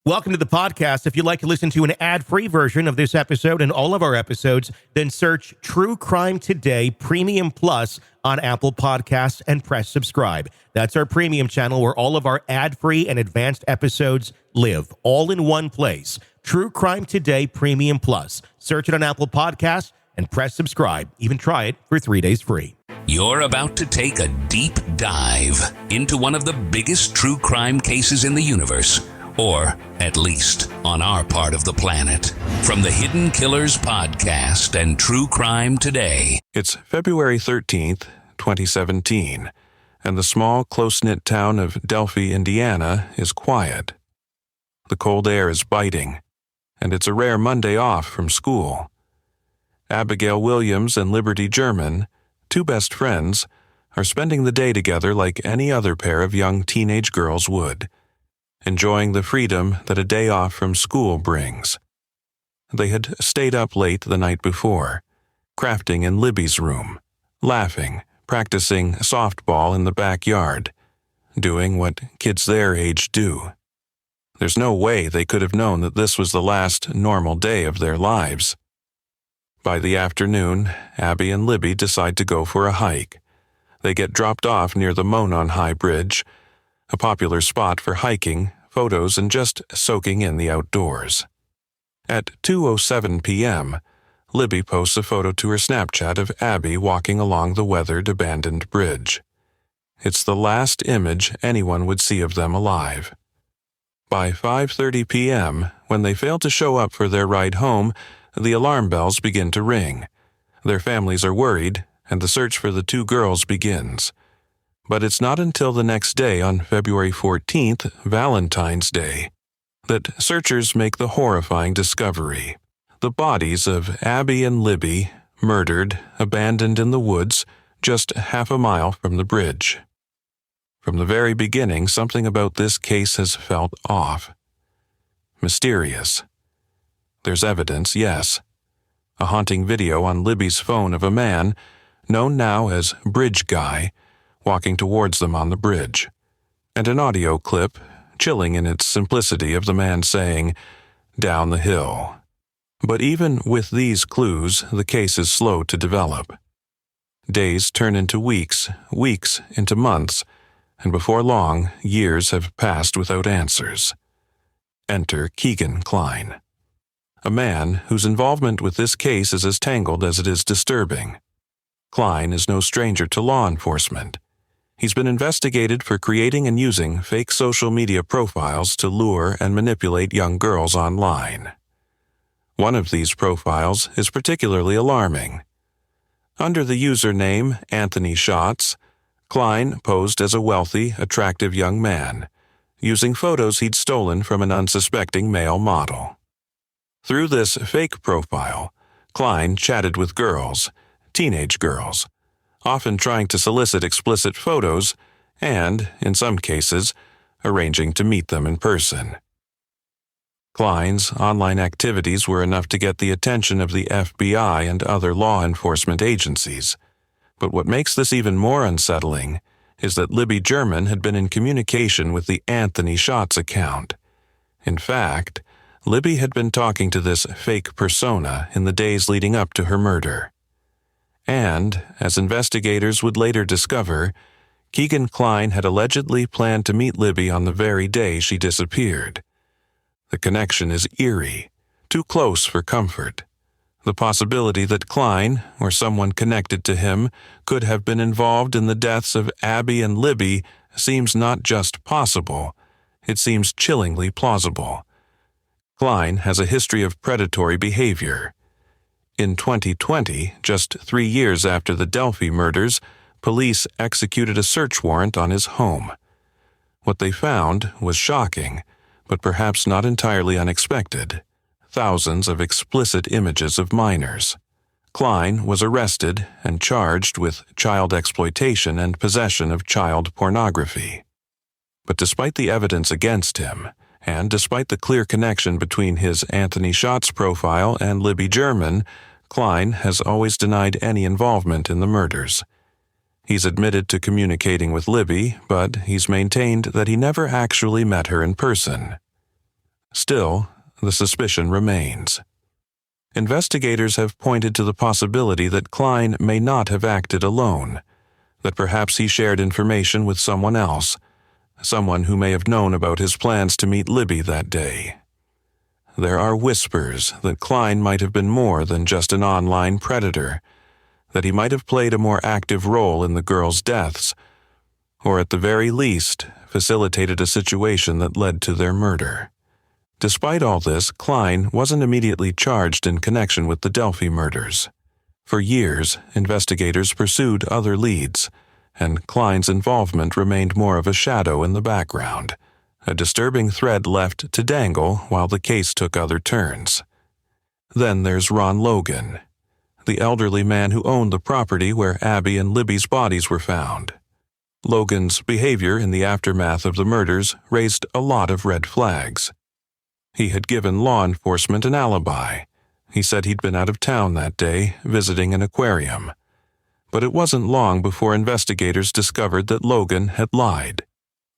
Welcome to the podcast. If you'd like to listen to an ad-free version of this episode and all of our episodes, then search True Crime Today Premium Plus on Apple Podcasts and press subscribe. That's our premium channel where all of our ad-free and advanced episodes live, all in one place. True Crime Today Premium Plus. Search it on Apple Podcasts and press subscribe. Even try it for 3 days free. You're about to take a deep dive into one of the biggest true crime cases in the universe. Or, at least, on our part of the planet. From the Hidden Killers podcast and True Crime Today. It's February 13th, 2017, and the small, close-knit town of Delphi, Indiana, is quiet. The cold air is biting, and it's a rare Monday off from school. Abigail Williams and Liberty German, two best friends, are spending the day together like any other pair of young teenage girls would, enjoying the freedom that a day off from school brings. They had stayed up late the night before, crafting in Libby's room, laughing, practicing softball in the backyard, doing what kids their age do. There's no way they could have known that this was the last normal day of their lives. By the afternoon, Abby and Libby decide to go for a hike. They get dropped off near the Monon High Bridge, a popular spot for hiking, photos, and just soaking in the outdoors. At 2:07 p.m., Libby posts a photo to her Snapchat of Abby walking along the weathered, abandoned bridge. It's the last image anyone would see of them alive. By 5:30 p.m., when they fail to show up for their ride home, the alarm bells begin to ring. Their families are worried, and the search for the two girls begins. But it's not until the next day, on February 14th, Valentine's Day, that searchers make the horrifying discovery. The bodies of Abby and Libby, murdered, abandoned in the woods, just half a mile from the bridge. From the very beginning, something about this case has felt off. Mysterious. There's evidence, yes. A haunting video on Libby's phone of a man, known now as Bridge Guy, walking towards them on the bridge, and an audio clip, chilling in its simplicity, of the man saying, "Down the hill." But even with these clues, the case is slow to develop. Days turn into weeks, weeks into months, and before long, years have passed without answers. Enter Keegan Kline, a man whose involvement with this case is as tangled as it is disturbing. Kline is no stranger to law enforcement. He's been investigated for creating and using fake social media profiles to lure and manipulate young girls online. One of these profiles is particularly alarming. Under the username Anthony Shots, Kline posed as a wealthy, attractive young man, using photos he'd stolen from an unsuspecting male model. Through this fake profile, Kline chatted with girls, teenage girls, often trying to solicit explicit photos and, in some cases, arranging to meet them in person. Kline's online activities were enough to get the attention of the FBI and other law enforcement agencies. But what makes this even more unsettling is that Libby German had been in communication with the Anthony Shots account. In fact, Libby had been talking to this fake persona in the days leading up to her murder. And, as investigators would later discover, Keegan Kline had allegedly planned to meet Libby on the very day she disappeared. The connection is eerie, too close for comfort. The possibility that Kline, or someone connected to him, could have been involved in the deaths of Abby and Libby seems not just possible, it seems chillingly plausible. Kline has a history of predatory behavior. In 2020, just 3 years after the Delphi murders, police executed a search warrant on his home. What they found was shocking, but perhaps not entirely unexpected. Thousands of explicit images of minors. Kline was arrested and charged with child exploitation and possession of child pornography. But despite the evidence against him, and despite the clear connection between his Anthony Shots profile and Libby German, Kline has always denied any involvement in the murders. He's admitted to communicating with Libby, but he's maintained that he never actually met her in person. Still, the suspicion remains. Investigators have pointed to the possibility that Kline may not have acted alone, that perhaps he shared information with someone else, someone who may have known about his plans to meet Libby that day. There are whispers that Kline might have been more than just an online predator, that he might have played a more active role in the girls' deaths, or at the very least, facilitated a situation that led to their murder. Despite all this, Kline wasn't immediately charged in connection with the Delphi murders. For years, investigators pursued other leads, and Kline's involvement remained more of a shadow in the background, a disturbing thread left to dangle while the case took other turns. Then there's Ron Logan, the elderly man who owned the property where Abby and Libby's bodies were found. Logan's behavior in the aftermath of the murders raised a lot of red flags. He had given law enforcement an alibi. He said he'd been out of town that day, visiting an aquarium. But it wasn't long before investigators discovered that Logan had lied.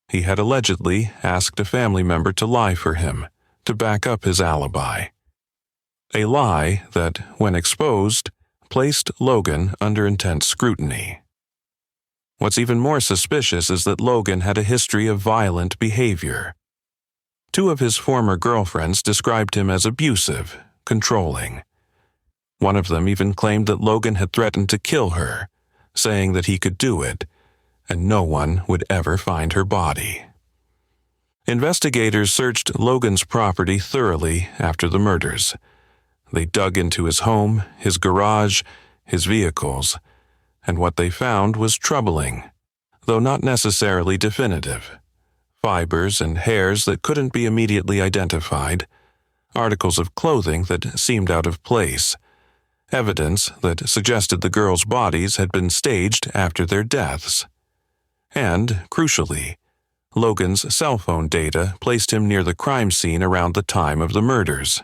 He had allegedly asked a family member to lie for him, to back up his alibi. A lie that, when exposed, placed Logan under intense scrutiny. What's even more suspicious is that Logan had a history of violent behavior. Two of his former girlfriends described him as abusive, controlling. One of them even claimed that Logan had threatened to kill her, saying that he could do it, and no one would ever find her body. Investigators searched Logan's property thoroughly after the murders. They dug into his home, his garage, his vehicles, and what they found was troubling, though not necessarily definitive. Fibers and hairs that couldn't be immediately identified, articles of clothing that seemed out of place, evidence that suggested the girls' bodies had been staged after their deaths. And, crucially, Logan's cell phone data placed him near the crime scene around the time of the murders.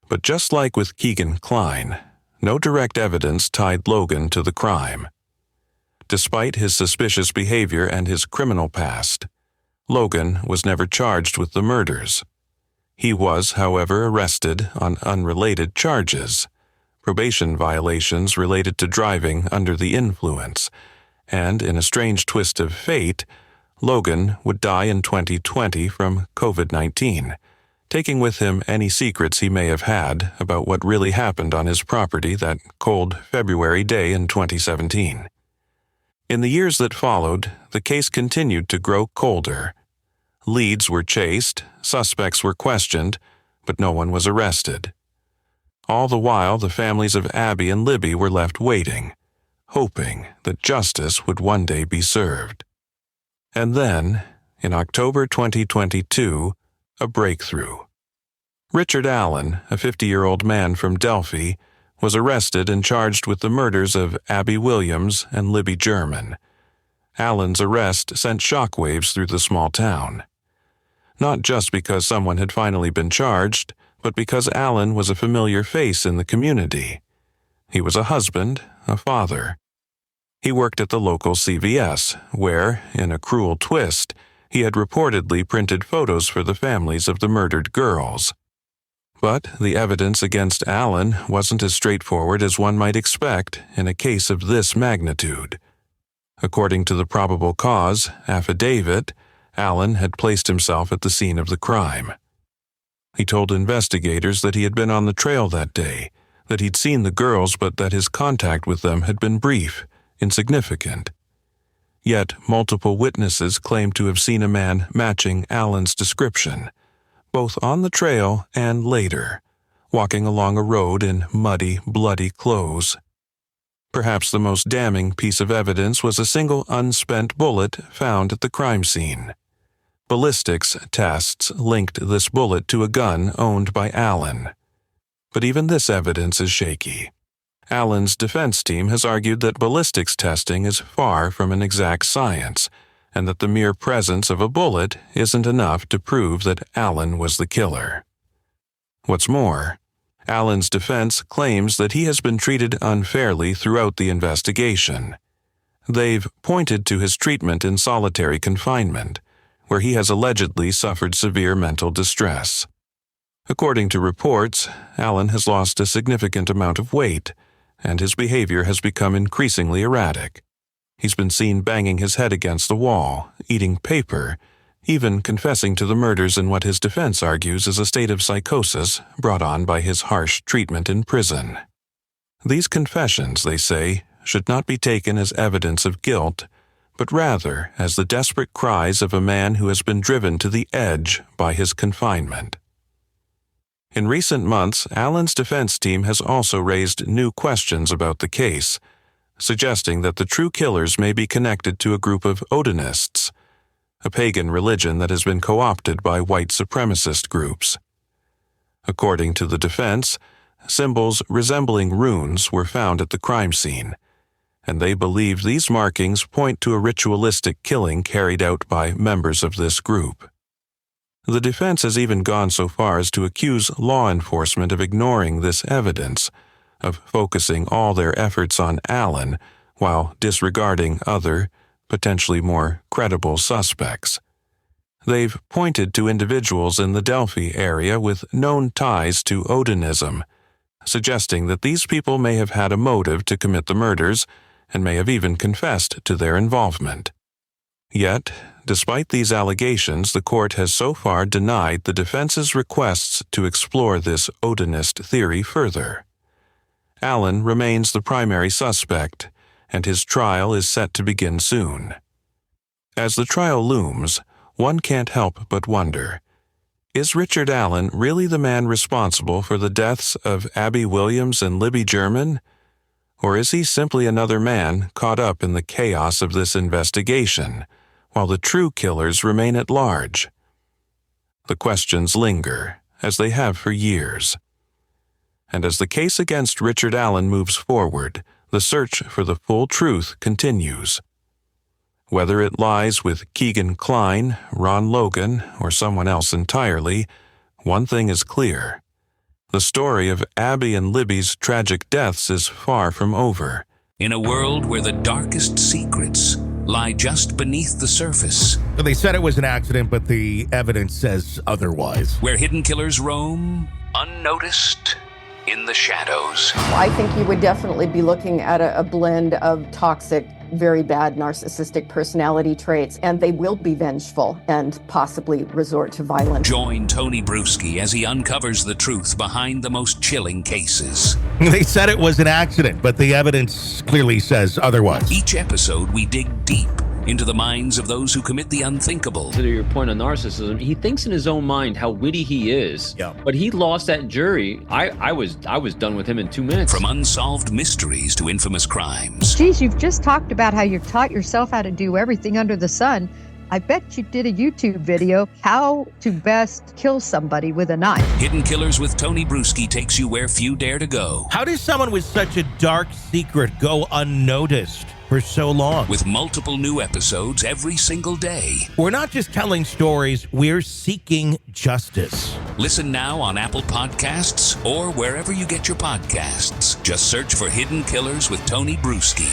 But just like with Keegan Kline, no direct evidence tied Logan to the crime. Despite his suspicious behavior and his criminal past, Logan was never charged with the murders. He was, however, arrested on unrelated charges, probation violations related to driving under the influence, and in a strange twist of fate, Logan would die in 2020 from COVID-19, taking with him any secrets he may have had about what really happened on his property that cold February day in 2017. In the years that followed, the case continued to grow colder. Leads were chased, suspects were questioned, but no one was arrested. All the while, the families of Abby and Libby were left waiting, hoping that justice would one day be served. And then, in October 2022, a breakthrough. Richard Allen, a 50-year-old man from Delphi, was arrested and charged with the murders of Abby Williams and Libby German. Allen's arrest sent shockwaves through the small town. Not just because someone had finally been charged, but because Allen was a familiar face in the community. He was a husband, a father. He worked at the local CVS, where, in a cruel twist, he had reportedly printed photos for the families of the murdered girls. But the evidence against Allen wasn't as straightforward as one might expect in a case of this magnitude. According to the probable cause affidavit, Allen had placed himself at the scene of the crime. He told investigators that he had been on the trail that day, that he'd seen the girls, but that his contact with them had been brief, insignificant. Yet multiple witnesses claimed to have seen a man matching Allen's description, both on the trail and later, walking along a road in muddy, bloody clothes. Perhaps the most damning piece of evidence was a single unspent bullet found at the crime scene. Ballistics tests linked this bullet to a gun owned by Allen. But even this evidence is shaky. Allen's defense team has argued that ballistics testing is far from an exact science, and that the mere presence of a bullet isn't enough to prove that Allen was the killer. What's more, Allen's defense claims that he has been treated unfairly throughout the investigation. They've pointed to his treatment in solitary confinement, where he has allegedly suffered severe mental distress. According to reports, Allen has lost a significant amount of weight, and his behavior has become increasingly erratic. He's been seen banging his head against the wall, eating paper, even confessing to the murders in what his defense argues is a state of psychosis brought on by his harsh treatment in prison. These confessions, they say, should not be taken as evidence of guilt, but rather as the desperate cries of a man who has been driven to the edge by his confinement. In recent months, Allen's defense team has also raised new questions about the case, suggesting that the true killers may be connected to a group of Odinists, a pagan religion that has been co-opted by white supremacist groups. According to the defense, symbols resembling runes were found at the crime scene, and they believe these markings point to a ritualistic killing carried out by members of this group. The defense has even gone so far as to accuse law enforcement of ignoring this evidence, of focusing all their efforts on Allen while disregarding other, potentially more credible suspects. They've pointed to individuals in the Delphi area with known ties to Odinism, suggesting that these people may have had a motive to commit the murders and may have even confessed to their involvement. Yet, despite these allegations, the court has so far denied the defense's requests to explore this Odinist theory further. Allen remains the primary suspect, and his trial is set to begin soon. As the trial looms, one can't help but wonder, is Richard Allen really the man responsible for the deaths of Abby Williams and Libby German? Or is he simply another man caught up in the chaos of this investigation, while the true killers remain at large? The questions linger, as they have for years. And as the case against Richard Allen moves forward, the search for the full truth continues. Whether it lies with Keegan Kline, Ron Logan, or someone else entirely, one thing is clear. The story of Abby and Libby's tragic deaths is far from over. In a world where the darkest secrets lie just beneath the surface. They said it was an accident, but the evidence says otherwise. Where hidden killers roam, unnoticed, in the shadows. I think you would definitely be looking at a blend of toxic, very bad narcissistic personality traits, and they will be vengeful and possibly resort to violence. Join Tony Bruschi as he uncovers the truth behind the most chilling cases. They said it was an accident, but the evidence clearly says otherwise. Each episode, we dig deep into the minds of those who commit the unthinkable. To your point on narcissism, he thinks in his own mind how witty he is. Yeah. But he lost that jury. I was done with him in 2 minutes. From unsolved mysteries to infamous crimes. Geez, you've just talked about how you taught yourself how to do everything under the sun. I bet you did a YouTube video, how to best kill somebody with a knife. Hidden Killers with Tony Bruschi takes you where few dare to go. How does someone with such a dark secret go unnoticed for so long? With multiple new episodes every single day. We're not just telling stories, we're seeking justice. Listen now on Apple Podcasts or wherever you get your podcasts. Just search for Hidden Killers with Tony Bruschi.